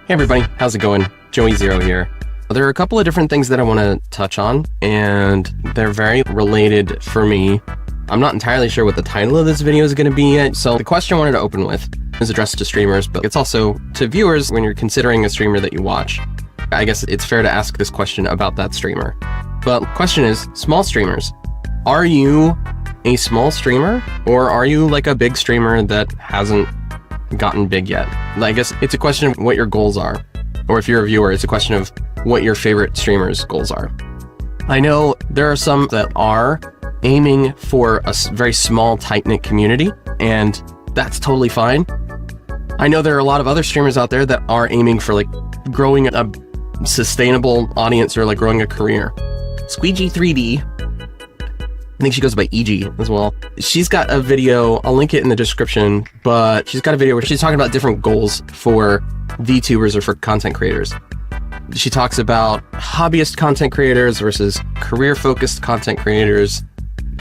Hey everybody, how's it going? Joey Zero here. There are a couple of different things that I want to touch on, and they're very related for me. I'm not entirely sure what the title of this video is going to be yet, so the question I wanted to open with is addressed to streamers, but it's also to viewers when you're considering a streamer that you watch. I guess it's fair to ask this question about that streamer. But the question is, small streamers, are you a small streamer, or are you like a big streamer that hasn't gotten big yet? I guess it's a question of what your goals are, or if you're a viewer, it's a question of what your favorite streamers' goals are. I know there are some that are aiming for a very small, tight-knit community, and that's totally fine. I know there are a lot of other streamers out there that are aiming for like growing a sustainable audience or like growing a career. Squiiji 3D, I think she goes by EG as well. She's got a video, I'll link it in the description, but she's got a video where she's talking about different goals for VTubers or for content creators. She talks about hobbyist content creators versus career-focused content creators.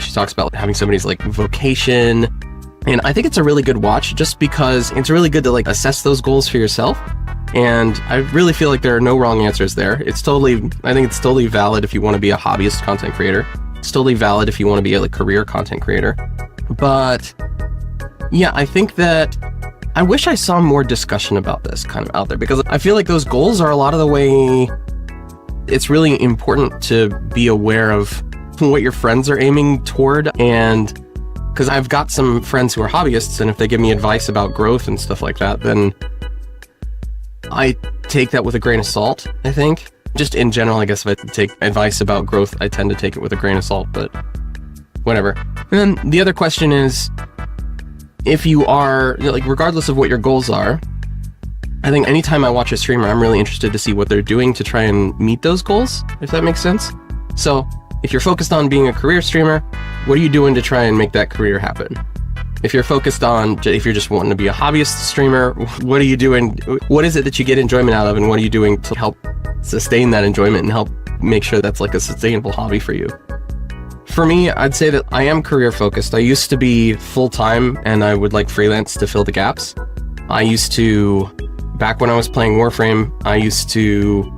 She talks about having somebody's like vocation. And I think it's a really good watch just because it's really good to like assess those goals for yourself. And I really feel like there are no wrong answers there. I think it's totally valid if you want to be a hobbyist content creator. It's totally valid if you want to be a career content creator. But yeah, I think that I wish I saw more discussion about this kind of out there, because I feel like those goals are a lot of the way. It's really important to be aware of what your friends are aiming toward. And because I've got some friends who are hobbyists, and if they give me advice about growth and stuff like that, then I take that with a grain of salt, I think. Just in general, I guess if I take advice about growth, I tend to take it with a grain of salt, but whatever. And then the other question is, if you are, like, regardless of what your goals are, I think anytime I watch a streamer, I'm really interested to see what they're doing to try and meet those goals, if that makes sense. So if you're focused on being a career streamer, what are you doing to try and make that career happen? If you're focused on, if you're just wanting to be a hobbyist streamer, what are you doing? What is it that you get enjoyment out of, and what are you doing to help sustain that enjoyment and help make sure that's like a sustainable hobby for you? For me, I'd say that I am career focused. I used to be full-time, and I would like freelance to fill the gaps. I used to, back when I was playing Warframe, I used to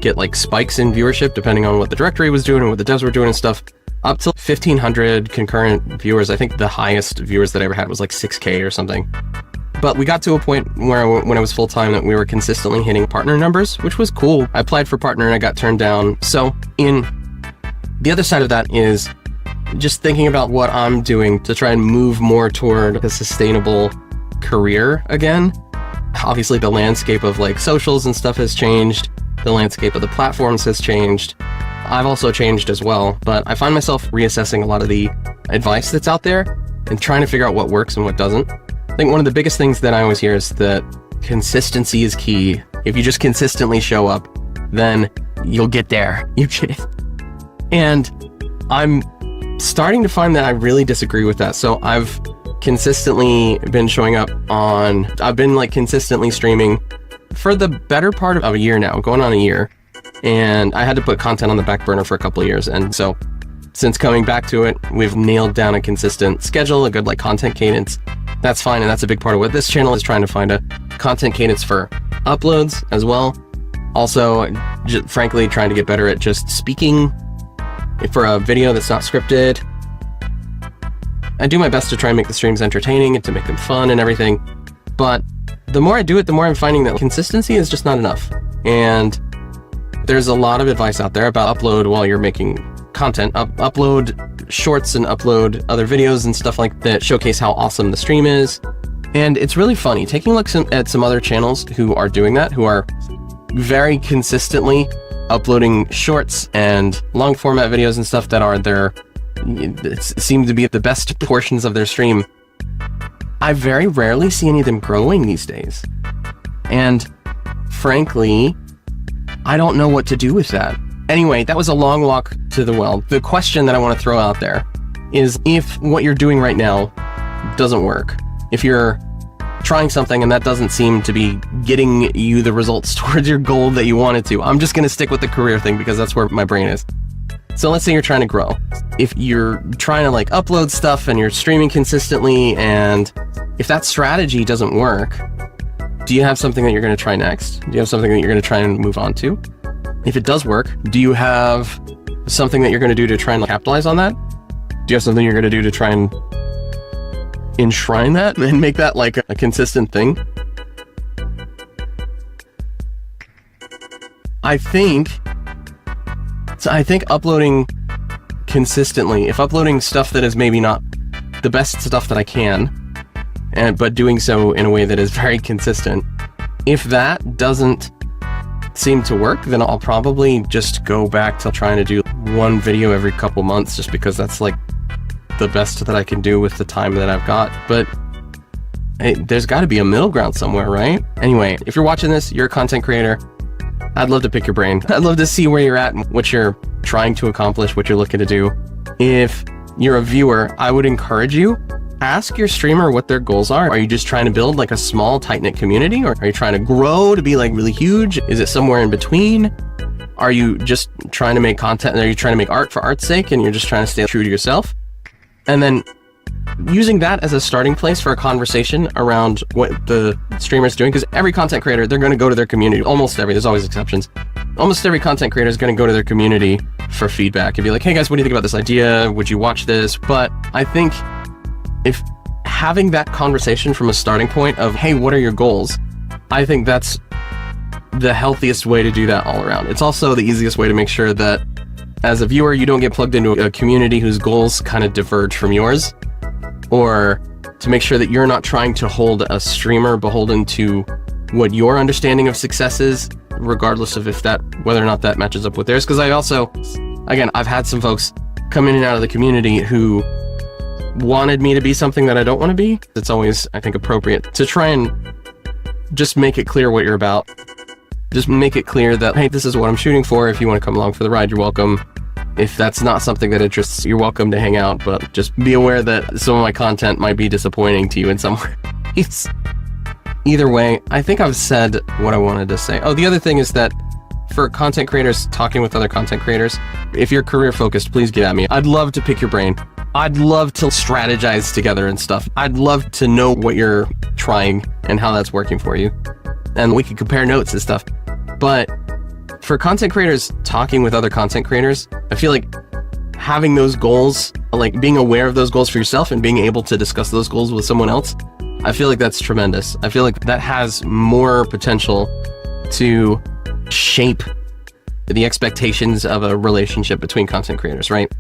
get like spikes in viewership depending on what the directory was doing and what the devs were doing and stuff. Up to 1,500 concurrent viewers. I think the highest viewers that I ever had was like 6K or something. But we got to a point where when I was full-time that we were consistently hitting partner numbers, which was cool. I applied for partner and I got turned down. So in the other side of that is just thinking about what I'm doing to try and move more toward a sustainable career again. Obviously the landscape of like socials and stuff has changed. The landscape of the platforms has changed. I've also changed as well, but I find myself reassessing a lot of the advice that's out there and trying to figure out what works and what doesn't. I think one of the biggest things that I always hear is that consistency is key. If you just consistently show up, then you'll get there. And I'm starting to find that I really disagree with that. So I've consistently been showing up I've been like consistently streaming for the better part of a year now, going on a year. And I had to put content on the back burner for a couple of years. And so since coming back to it, we've nailed down a consistent schedule, a good like content cadence. That's fine. And that's a big part of what this channel is trying to find, a content cadence for uploads as well. Also, frankly, trying to get better at just speaking for a video that's not scripted. I do my best to try and make the streams entertaining and to make them fun and everything. But the more I do it, the more I'm finding that consistency is just not enough. And there's a lot of advice out there about upload while you're making content, upload shorts and upload other videos and stuff like that showcase how awesome the stream is. And it's really funny taking a look at some other channels who are doing that, who are very consistently uploading shorts and long format videos and stuff that are seem to be the best portions of their stream. I very rarely see any of them growing these days. And frankly, I don't know what to do with that. Anyway, that was a long walk to the well. The question that I want to throw out there is, if what you're doing right now doesn't work, if you're trying something and that doesn't seem to be getting you the results towards your goal that you wanted to, I'm just going to stick with the career thing because that's where my brain is. So let's say you're trying to grow. If you're trying to like upload stuff and you're streaming consistently, and if that strategy doesn't work, Do you have something that you're going to try next? Do you have something that you're going to try and move on to? If it does work, do you have something that you're going to do to try and capitalize on that? Do you have something you're going to do to try and enshrine that and make that like a consistent thing? I think uploading consistently, if uploading stuff that is maybe not the best stuff that I can, but doing so in a way that is very consistent, if that doesn't seem to work, then I'll probably just go back to trying to do one video every couple months, just because that's like the best that I can do with the time that I've got. But hey, there's got to be a middle ground somewhere, right? Anyway, if you're watching this, you're a content creator, I'd love to pick your brain. I'd love to see where you're at and what you're trying to accomplish, what you're looking to do. If you're a viewer, I would encourage you, ask your streamer what their goals are. Are you just trying to build like a small, tight-knit community? Or are you trying to grow to be like really huge? Is it somewhere in between? Are you just trying to make content? Are you trying to make art for art's sake and you're just trying to stay true to yourself? And then using that as a starting place for a conversation around what the streamer's doing, because every content creator, they're going to go to their community. There's always exceptions. Almost every content creator is going to go to their community for feedback and be like, hey guys, what do you think about this idea? Would you watch this? But I think if having that conversation from a starting point of, hey, what are your goals? I think that's the healthiest way to do that all around. It's also the easiest way to make sure that as a viewer, you don't get plugged into a community whose goals kind of diverge from yours, or to make sure that you're not trying to hold a streamer beholden to what your understanding of success is, regardless of whether or not that matches up with theirs. Because I've had some folks come in and out of the community who wanted me to be something that I don't want to be. It's always, I think, appropriate to try and just make it clear what you're about. Just make it clear that, hey, this is what I'm shooting for. If you want to come along for the ride, you're welcome. If that's not something that interests, you're welcome to hang out, but just be aware that some of my content might be disappointing to you in some ways. Either way, I think I've said what I wanted to say. Oh, the other thing is that for content creators talking with other content creators, if you're career focused, please get at me. I'd love to pick your brain. I'd love to strategize together and stuff. I'd love to know what you're trying and how that's working for you. And we can compare notes and stuff. But for content creators talking with other content creators, I feel like having those goals, like being aware of those goals for yourself and being able to discuss those goals with someone else, I feel like that's tremendous. I feel like that has more potential to shape the expectations of a relationship between content creators, right?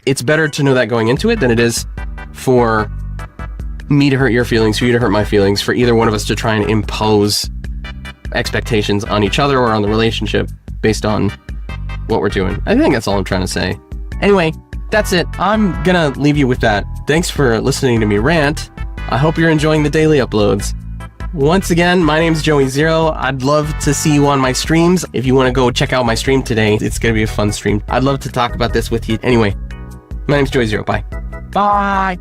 It's better to know that going into it than it is for me to hurt your feelings, for you to hurt my feelings, for either one of us to try and impose expectations on each other or on the relationship based on what we're doing. I think that's all I'm trying to say. Anyway, that's it. I'm gonna leave you with that. Thanks for listening to me rant. I hope you're enjoying the daily uploads. Once again, my name's Joey Zero. I'd love to see you on my streams. If you want to go check out my stream today, it's gonna be a fun stream. I'd love to talk about this with you. Anyway, my name's Joey Zero. Bye. Bye.